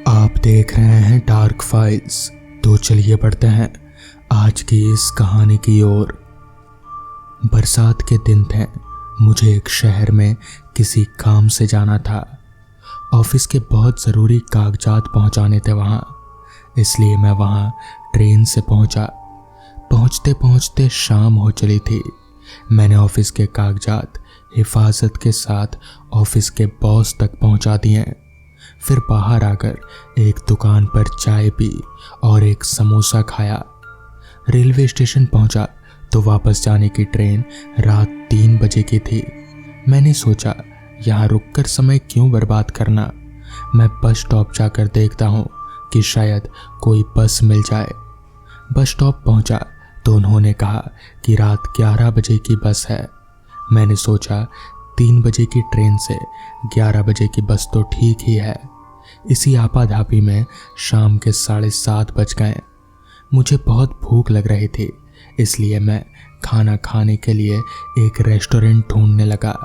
आप देख रहे हैं डार्क फाइल्स। तो चलिए बढ़ते हैं आज की इस कहानी की ओर। बरसात के दिन थे। मुझे एक शहर में किसी काम से जाना था। ऑफिस के बहुत ज़रूरी कागजात पहुंचाने थे वहां, इसलिए मैं वहां ट्रेन से पहुंचा। पहुंचते पहुंचते शाम हो चली थी। मैंने ऑफिस के कागजात हिफाजत के साथ ऑफिस के बॉस तक पहुंचा दिए। फिर बाहर आकर एक दुकान पर चाय पी और एक समोसा खाया। रेलवे स्टेशन पहुंचा तो वापस जाने की ट्रेन रात 3 बजे की थी। मैंने सोचा यहाँ रुककर समय क्यों बर्बाद करना, मैं बस स्टॉप जाकर देखता हूँ कि शायद कोई बस मिल जाए। बस स्टॉप पहुंचा तो उन्होंने कहा कि रात 11 बजे की बस है। मैंने सोचा 3 बजे की ट्रेन से 11 बजे की बस तो ठीक ही है। इसी आपाधापी में शाम के 7:30 बज गए। मुझे बहुत भूख लग रही थी, इसलिए मैं खाना खाने के लिए एक रेस्टोरेंट ढूंढने लगा।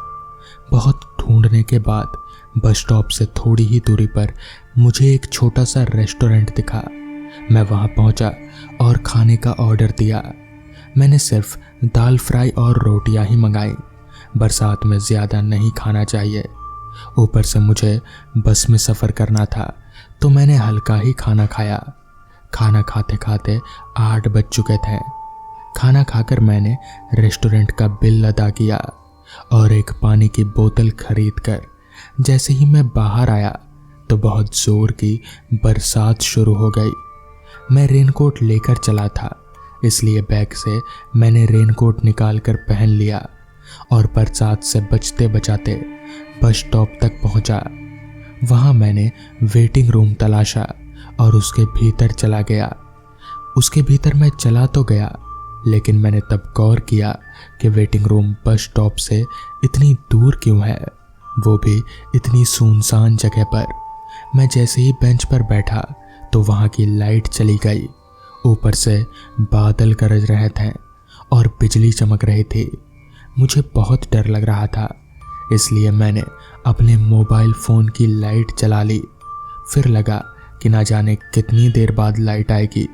बहुत ढूंढने के बाद बस स्टॉप से थोड़ी ही दूरी पर मुझे एक छोटा सा रेस्टोरेंट दिखा। मैं वहां पहुंचा और खाने का ऑर्डर दिया। मैंने सिर्फ दाल फ्राई और रोटियां ही मंगाई। बरसात में ज़्यादा नहीं खाना चाहिए, ऊपर से मुझे बस में सफ़र करना था, तो मैंने हल्का ही खाना खाया। खाना खाते खाते 8 बज चुके थे। खाना खाकर मैंने रेस्टोरेंट का बिल अदा किया और एक पानी की बोतल खरीद कर जैसे ही मैं बाहर आया तो बहुत ज़ोर की बरसात शुरू हो गई। मैं रेनकोट लेकर चला था, इसलिए बैग से मैंने रेनकोट निकाल कर पहन लिया और बरसात से बचते बचाते बस स्टॉप तक पहुंचा। वहां मैंने वेटिंग रूम तलाशा और उसके भीतर चला गया। उसके भीतर मैं चला तो गया, लेकिन मैंने तब गौर किया कि वेटिंग रूम बस स्टॉप से इतनी दूर क्यों है, वो भी इतनी सुनसान जगह पर। मैं जैसे ही बेंच पर बैठा तो वहां की लाइट चली गई। ऊपर से बादल गरज रहे थे और बिजली चमक रही थी। मुझे बहुत डर लग रहा था, इसलिए मैंने अपने मोबाइल फ़ोन की लाइट जला ली। फिर लगा कि ना जाने कितनी देर बाद लाइट आएगी,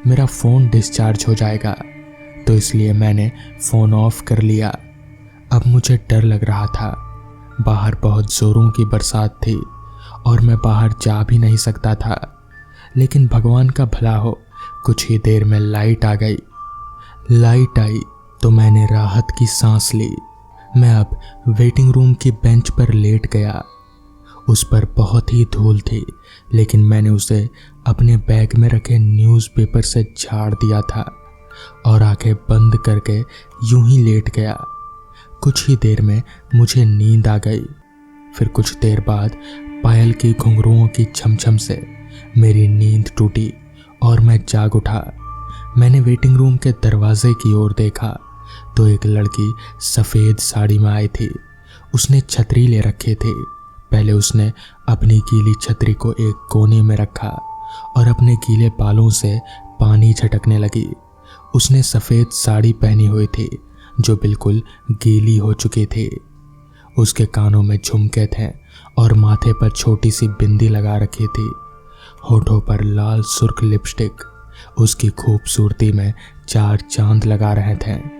मेरा फ़ोन डिस्चार्ज हो जाएगा, तो इसलिए मैंने फ़ोन ऑफ कर लिया। अब मुझे डर लग रहा था। बाहर बहुत ज़ोरों की बरसात थी और मैं बाहर जा भी नहीं सकता था, लेकिन भगवान का भला हो, कुछ ही देर में लाइट आ गई। लाइट आई तो मैंने राहत की सांस ली। मैं अब वेटिंग रूम की बेंच पर लेट गया। उस पर बहुत ही धूल थी, लेकिन मैंने उसे अपने बैग में रखे न्यूज़पेपर से झाड़ दिया था और आंखें बंद करके यूं ही लेट गया। कुछ ही देर में मुझे नींद आ गई। फिर कुछ देर बाद पायल की घुंघरुओं की छमछम से मेरी नींद टूटी और मैं जाग उठा। मैंने वेटिंग रूम के दरवाजे की ओर देखा तो एक लड़की सफ़ेद साड़ी में आई थी। उसने छतरी ले रखे थे। पहले उसने अपनी गीली छतरी को एक कोने में रखा और अपने गीले बालों से पानी झटकने लगी। उसने सफ़ेद साड़ी पहनी हुई थी जो बिल्कुल गीली हो चुकी थी। उसके कानों में झुमके थे और माथे पर छोटी सी बिंदी लगा रखी थी। होठों पर लाल सुर्ख लिपस्टिक उसकी खूबसूरती में 4 चांद लगा रहे थे।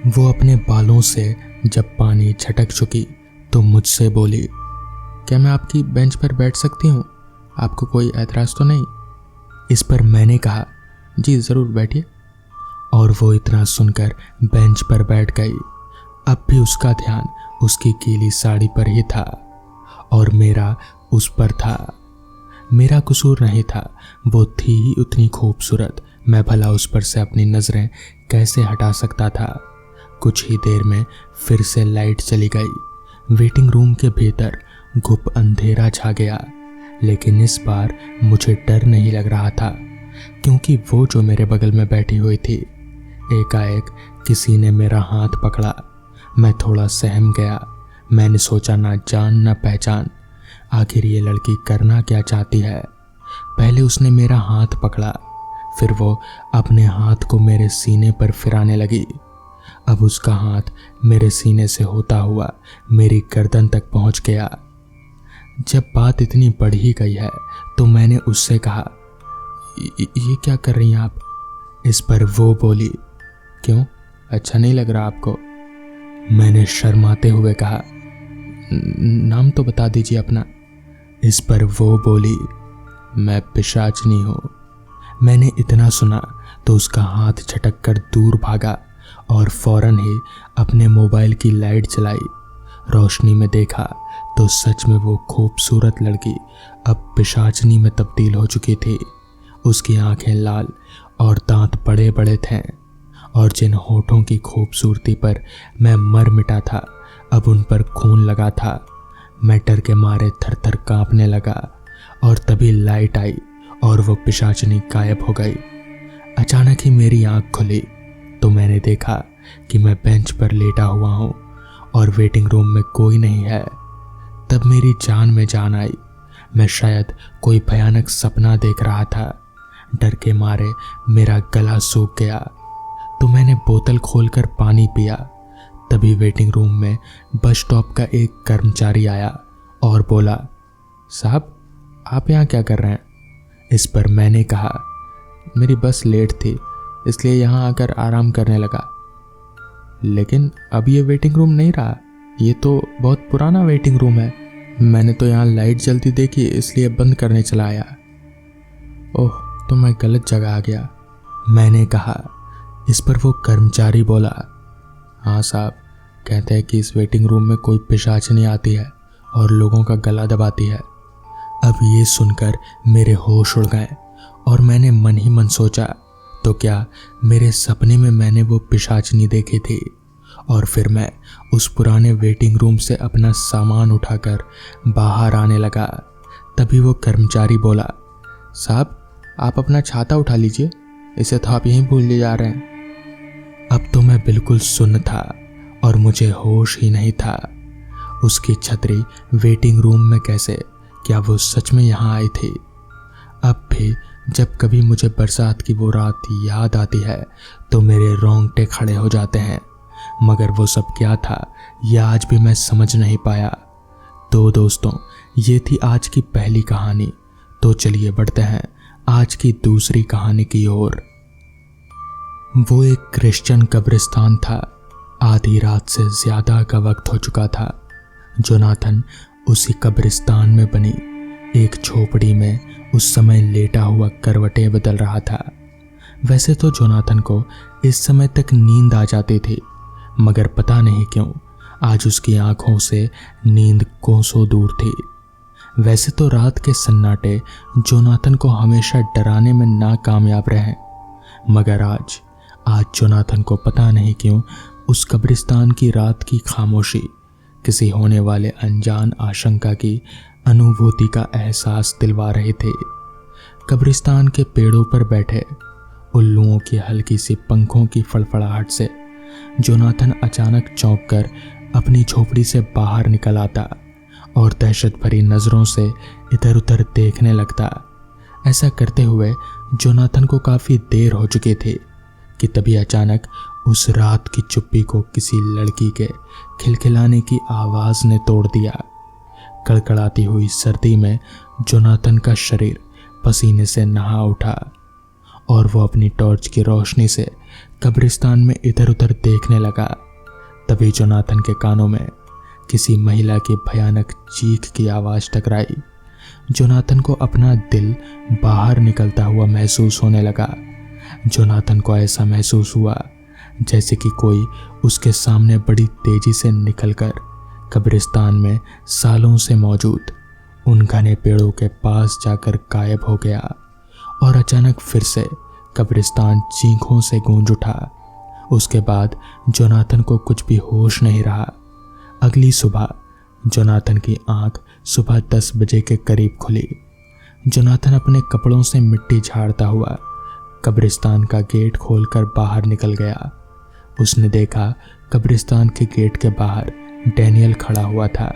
वो अपने बालों से जब पानी झटक चुकी तो मुझसे बोली, क्या मैं आपकी बेंच पर बैठ सकती हूँ? आपको कोई ऐतराज़ तो नहीं? इस पर मैंने कहा, जी ज़रूर बैठिए। और वो इतना सुनकर बेंच पर बैठ गई। अब भी उसका ध्यान उसकी गीली साड़ी पर ही था और मेरा उस पर था। मेरा कसूर नहीं था, वो थी ही उतनी खूबसूरत, मैं भला उस पर से अपनी नज़रें कैसे हटा सकता था। कुछ ही देर में फिर से लाइट चली गई। वेटिंग रूम के भीतर घुप अंधेरा छा गया, लेकिन इस बार मुझे डर नहीं लग रहा था, क्योंकि वो जो मेरे बगल में बैठी हुई थी, एकाएक किसी ने मेरा हाथ पकड़ा। मैं थोड़ा सहम गया। मैंने सोचा ना जान ना पहचान, आखिर ये लड़की करना क्या चाहती है। पहले उसने मेरा हाथ पकड़ा, फिर वो अपने हाथ को मेरे सीने पर फिराने लगी। अब उसका हाथ मेरे सीने से होता हुआ मेरी गर्दन तक पहुंच गया। जब बात इतनी बढ़ ही गई है तो मैंने उससे कहा, ये क्या कर रही हैं आप? इस पर वो बोली, क्यों, अच्छा नहीं लग रहा आपको? मैंने शर्माते हुए कहा, नाम तो बता दीजिए अपना। इस पर वो बोली, मैं पिशाचनी हूँ। मैंने इतना सुना तो उसका हाथ झटक कर दूर भागा और फौरन ही अपने मोबाइल की लाइट जलाई। रोशनी में देखा तो सच में वो खूबसूरत लड़की अब पिशाचनी में तब्दील हो चुकी थी। उसकी आंखें लाल और दांत बड़े बड़े थे और जिन होठों की खूबसूरती पर मैं मर मिटा था अब उन पर खून लगा था। मैं डर के मारे थर थर कांपने लगा और तभी लाइट आई और वो पिशाचनी गायब हो गई। अचानक ही मेरी आंख खुली तो मैंने देखा कि मैं बेंच पर लेटा हुआ हूँ और वेटिंग रूम में कोई नहीं है। तब मेरी जान में जान आई। मैं शायद कोई भयानक सपना देख रहा था। डर के मारे मेरा गला सूख गया तो मैंने बोतल खोलकर पानी पिया। तभी वेटिंग रूम में बस स्टॉप का एक कर्मचारी आया और बोला, साहब आप यहाँ क्या कर रहे हैं? इस पर मैंने कहा, मेरी बस लेट थी इसलिए यहाँ आकर आराम करने लगा। लेकिन अब ये वेटिंग रूम नहीं रहा, ये तो बहुत पुराना वेटिंग रूम है। मैंने तो यहाँ लाइट जलती देखी इसलिए बंद करने चला आया। ओह, तो मैं गलत जगह आ गया, मैंने कहा। इस पर वो कर्मचारी बोला, हाँ साहब, कहते हैं कि इस वेटिंग रूम में कोई पिशाचनी आती है और लोगों का गला दबाती है। अब ये सुनकर मेरे होश उड़ गए और मैंने मन ही मन सोचा, तो क्या मेरे सपने में मैंने वो पिशाचनी देखी थी? और फिर मैं उस पुराने वेटिंग रूम से अपना सामान उठाकर बाहर आने लगा। तभी वो कर्मचारी बोला, साहब आप अपना छाता उठा लीजिए, इसे तो आप यहीं भूल ले जा रहे हैं। अब तो मैं बिल्कुल सुन्न था और मुझे होश ही नहीं था। उसकी छतरी वेटिंग रूम में कैसे? क्या वो सच में यहाँ आई थी? अब भी जब कभी मुझे बरसात की वो रात याद आती है तो मेरे रोंगटे खड़े हो जाते हैं। मगर वो सब क्या था ये आज भी मैं समझ नहीं पाया। तो दोस्तों, ये थी आज की पहली कहानी। तो चलिए बढ़ते हैं आज की दूसरी कहानी की ओर। वो एक क्रिश्चियन कब्रिस्तान था। आधी रात से ज्यादा का वक्त हो चुका था। जोनाथन उसी कब्रिस्तान में बनी एक झोपड़ी में उस समय लेटा हुआ करवटें बदल रहा था। वैसे तो जोनाथन को इस समय तक नींद आ जाती थी, मगर पता नहीं क्यों आज उसकी आंखों से नींद कोसों दूर थी। वैसे तो रात के सन्नाटे जोनाथन को हमेशा डराने में नाकामयाब रहे, मगर आज जोनाथन को पता नहीं क्यों उस कब्रिस्तान की रात की खामोशी किसी होने वाले अनजान आशंका की अनुभूति का एहसास दिलवा रहे थे। कब्रिस्तान के पेड़ों पर बैठे उल्लुओं की हल्की सी पंखों की फड़फड़ाहट से जोनाथन अचानक चौंक कर अपनी झोपड़ी से बाहर निकल आता और दहशत भरी नज़रों से इधर उधर देखने लगता। ऐसा करते हुए जोनाथन को काफ़ी देर हो चुकी थी कि तभी अचानक उस रात की चुप्पी को किसी लड़की के खिलखिलाने की आवाज़ ने तोड़ दिया। कड़कड़ाती हुई सर्दी में जोनाथन का शरीर पसीने से नहा उठा और वो अपनी टॉर्च की रोशनी से कब्रिस्तान में इधर उधर देखने लगा। तभी जोनाथन के कानों में किसी महिला की भयानक चीख की आवाज़ टकराई। जोनाथन को अपना दिल बाहर निकलता हुआ महसूस होने लगा। जोनाथन को ऐसा महसूस हुआ जैसे कि कोई उसके सामने बड़ी तेजी से निकलकर कब्रिस्तान में सालों से मौजूद उन घने पेड़ों के पास जाकर गायब हो गया। और अचानक फिर से कब्रिस्तान चीखों से गूंज उठा। उसके बाद जोनाथन को कुछ भी होश नहीं रहा। अगली सुबह जोनाथन की आंख सुबह 10 बजे के करीब खुली। जोनाथन अपने कपड़ों से मिट्टी झाड़ता हुआ कब्रिस्तान का गेट खोलकर बाहर निकल गया। उसने देखा कब्रिस्तान के गेट के बाहर डैनियल खड़ा हुआ था।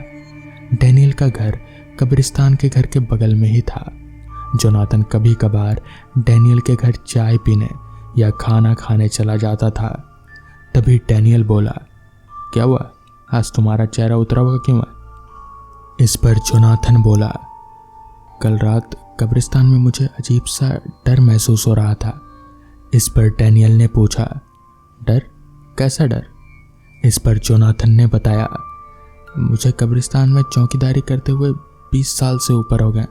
डैनियल का घर कब्रिस्तान के घर के बगल में ही था। जोनाथन कभी कभार डैनियल के घर चाय पीने या खाना खाने चला जाता था। तभी डैनियल बोला, क्या हुआ, आज तुम्हारा चेहरा उतरा हुआ क्यों है? इस पर जोनाथन बोला, कल रात कब्रिस्तान में मुझे अजीब सा डर महसूस हो रहा था। इस पर डैनियल ने पूछा, डर? कैसा डर? इस पर जोनाथन ने बताया, मुझे कब्रिस्तान में चौकीदारी करते हुए 20 साल से ऊपर हो गए,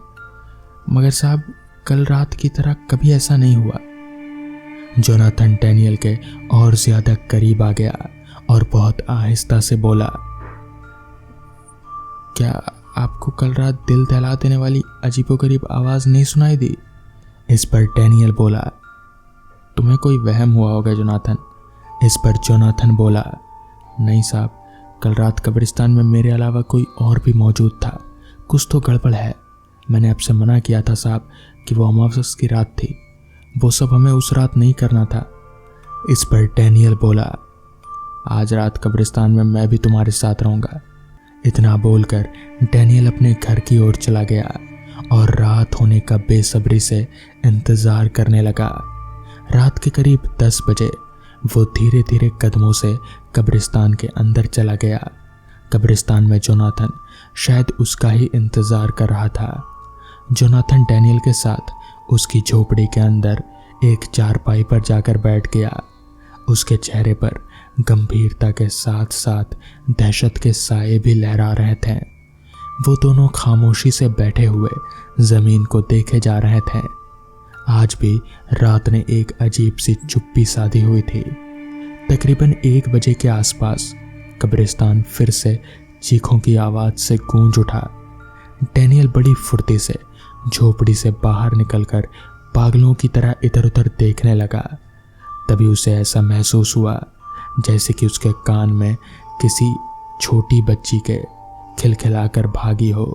मगर साहब कल रात की तरह कभी ऐसा नहीं हुआ। जोनाथन डैनियल के और ज्यादा करीब आ गया और बहुत आहिस्ता से बोला, क्या आपको कल रात दिल दहला देने वाली अजीबोगरीब आवाज नहीं सुनाई दी? इस पर डैनियल बोला, तुम्हें कोई वहम हुआ होगा जोनाथन। इस पर जोनाथन बोला, नहीं साहब, कल रात कब्रिस्तान में मेरे अलावा कोई और भी मौजूद था। कुछ तो गड़बड़ है। मैंने आपसे मना किया था साहब कि वो अमावस की रात थी। वो सब हमें उस रात नहीं करना था। इस पर डैनियल बोला, आज रात कब्रिस्तान में मैं भी तुम्हारे साथ रहूंगा। इतना बोलकर डैनियल अपने घर की ओर चला गया और रात होने का बेसब्री से इंतजार करने लगा। रात के करीब 10 बजे वो धीरे धीरे कदमों से कब्रिस्तान के अंदर चला गया। कब्रिस्तान में जोनाथन शायद उसका ही इंतजार कर रहा था। जोनाथन डैनियल के साथ उसकी झोपड़ी के अंदर एक चारपाई पर जाकर बैठ गया। उसके चेहरे पर गंभीरता के साथ साथ दहशत के साए भी लहरा रहे थे। वो दोनों खामोशी से बैठे हुए जमीन को देखे जा रहे थे। आज भी रात ने एक अजीब सी चुप्पी साधी हुई थी। तकरीबन 1 बजे के आसपास कब्रिस्तान फिर से चीखों की आवाज से गूंज उठा। डैनियल बड़ी फुर्ती से झोपड़ी से बाहर निकलकर पागलों की तरह इधर उधर देखने लगा। तभी उसे ऐसा महसूस हुआ जैसे कि उसके कान में किसी छोटी बच्ची के खिलखिलाकर भागी हो।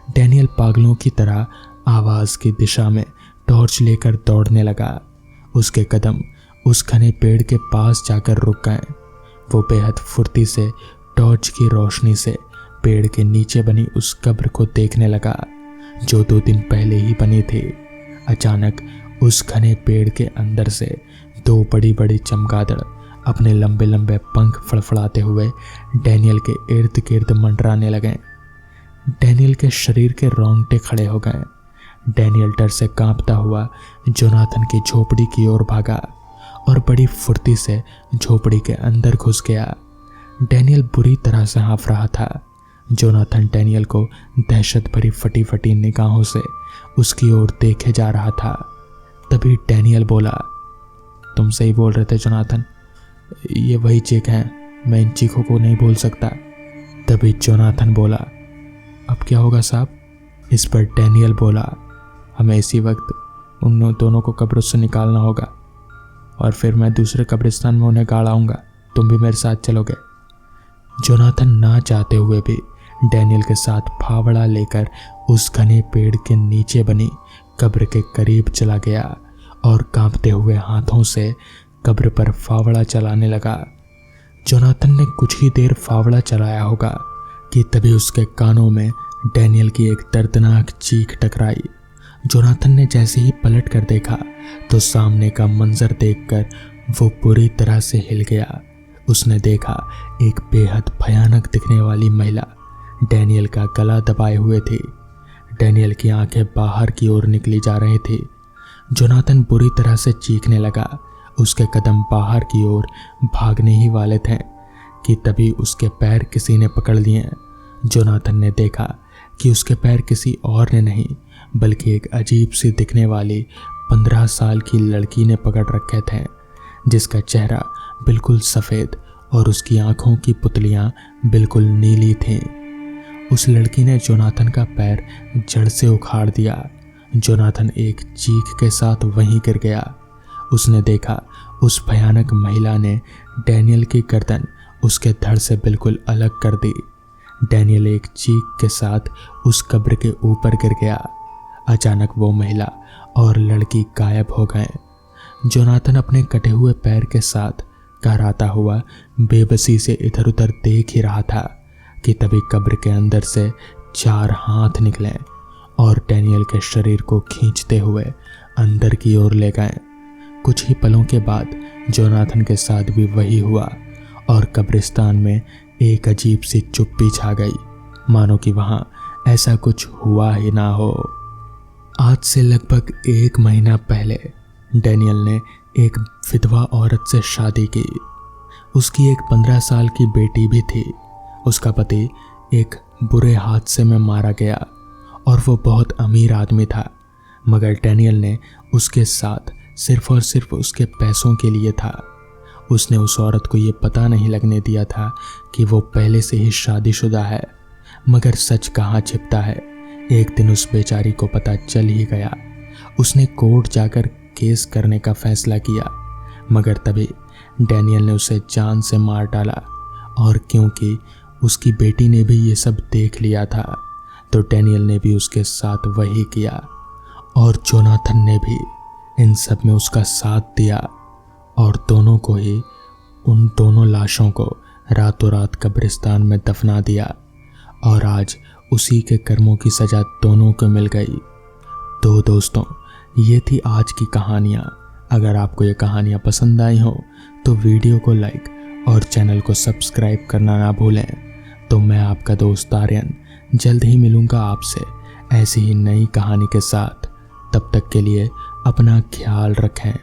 डैनियल पागलों की तरह आवाज की दिशा में टॉर्च लेकर दौड़ने लगा। उसके कदम उस घने पेड़ के पास जाकर रुक गए। वो बेहद फुर्ती से टॉर्च की रोशनी से पेड़ के नीचे बनी उस कब्र को देखने लगा जो 2 दिन पहले ही बनी थी। अचानक उस घने पेड़ के अंदर से 2 बड़ी बड़ी चमगादड़ अपने लंबे लंबे पंख फड़फड़ाते हुए डैनियल के इर्द गिर्द मंडराने लगे। डैनियल के शरीर के रोंगटे खड़े हो गए। डैनियल डर से कांपता हुआ जोनाथन की झोपड़ी की ओर भागा और बड़ी फुर्ती से झोपड़ी के अंदर घुस गया। डैनियल बुरी तरह से हाँफ रहा था। जोनाथन डैनियल को दहशत भरी फटी फटी निगाहों से उसकी ओर देखे जा रहा था। तभी डैनियल बोला, तुम सही बोल रहे थे जोनाथन, ये वही चीख हैं। मैं इन चीखों को नहीं भूल सकता। तभी जोनाथन बोला, अब क्या होगा साहब? इस पर डैनियल बोला, हमें इसी वक्त उन दोनों को कब्र से निकालना होगा और फिर मैं दूसरे कब्रिस्तान में उन्हें गाड़ आऊंगा। तुम भी मेरे साथ चलोगे? जोनाथन ना चाहते हुए भी डैनियल के साथ फावड़ा लेकर उस घने पेड़ के नीचे बनी कब्र के करीब चला गया और कांपते हुए हाथों से कब्र पर फावड़ा चलाने लगा। जोनाथन ने कुछ ही देर फावड़ा चलाया होगा कि तभी उसके कानों में डैनियल की एक दर्दनाक चीख टकराई। जोनाथन ने जैसे ही पलट कर देखा तो सामने का मंजर देखकर वो पूरी तरह से हिल गया। उसने देखा एक बेहद भयानक दिखने वाली महिला डैनियल का गला दबाए हुए थी। डैनियल की आंखें बाहर की ओर निकली जा रही थी। जोनाथन बुरी तरह से चीखने लगा। उसके कदम बाहर की ओर भागने ही वाले थे कि तभी उसके पैर किसी ने पकड़ लिए। जोनाथन ने देखा कि उसके पैर किसी और ने नहीं बल्कि एक अजीब सी दिखने वाली 15 साल की लड़की ने पकड़ रखे थे, जिसका चेहरा बिल्कुल सफ़ेद और उसकी आंखों की पुतलियां बिल्कुल नीली थीं। उस लड़की ने जोनाथन का पैर जड़ से उखाड़ दिया। जोनाथन एक चीख के साथ वहीं गिर गया। उसने देखा उस भयानक महिला ने डैनियल की गर्दन उसके धड़ से बिल्कुल अलग कर दी। डैनियल एक चीख के साथ उस कब्र के ऊपर गिर गया। अचानक वो महिला और लड़की गायब हो गए। जोनाथन अपने कटे हुए पैर के साथ कराता हुआ बेबसी से इधर उधर देख ही रहा था कि तभी कब्र के अंदर से 4 हाथ निकले और डैनियल के शरीर को खींचते हुए अंदर की ओर ले गए। कुछ ही पलों के बाद जोनाथन के साथ भी वही हुआ और कब्रिस्तान में एक अजीब सी चुप्पी छा गई, मानो कि वहां ऐसा कुछ हुआ ही ना हो। आज से लगभग 1 महीना पहले डैनियल ने एक विधवा औरत से शादी की। उसकी एक 15 साल की बेटी भी थी। उसका पति एक बुरे हादसे में मारा गया और वो बहुत अमीर आदमी था, मगर डैनियल ने उसके साथ सिर्फ और सिर्फ उसके पैसों के लिए था। उसने उस औरत को ये पता नहीं लगने दिया था कि वो पहले से ही शादीशुदा है, मगर सच कहाँ छिपता है। एक दिन उस बेचारी को पता चल ही गया। उसने कोर्ट जाकर केस करने का फैसला किया, मगर तभी डैनियल ने उसे जान से मार डाला। और क्योंकि उसकी बेटी ने भी ये सब देख लिया था, तो डैनियल ने भी उसके साथ वही किया और जोनाथन ने भी इन सब में उसका साथ दिया और दोनों को ही, उन दोनों लाशों को रातों रात कब्रिस्तान में दफना दिया। और आज उसी के कर्मों की सजा दोनों को मिल गई। तो दोस्तों, ये थी आज की कहानियाँ। अगर आपको ये कहानियाँ पसंद आई हो तो वीडियो को लाइक और चैनल को सब्सक्राइब करना ना भूलें। तो मैं आपका दोस्त आर्यन जल्द ही मिलूँगा आपसे ऐसी ही नई कहानी के साथ। तब तक के लिए अपना ख्याल रखें।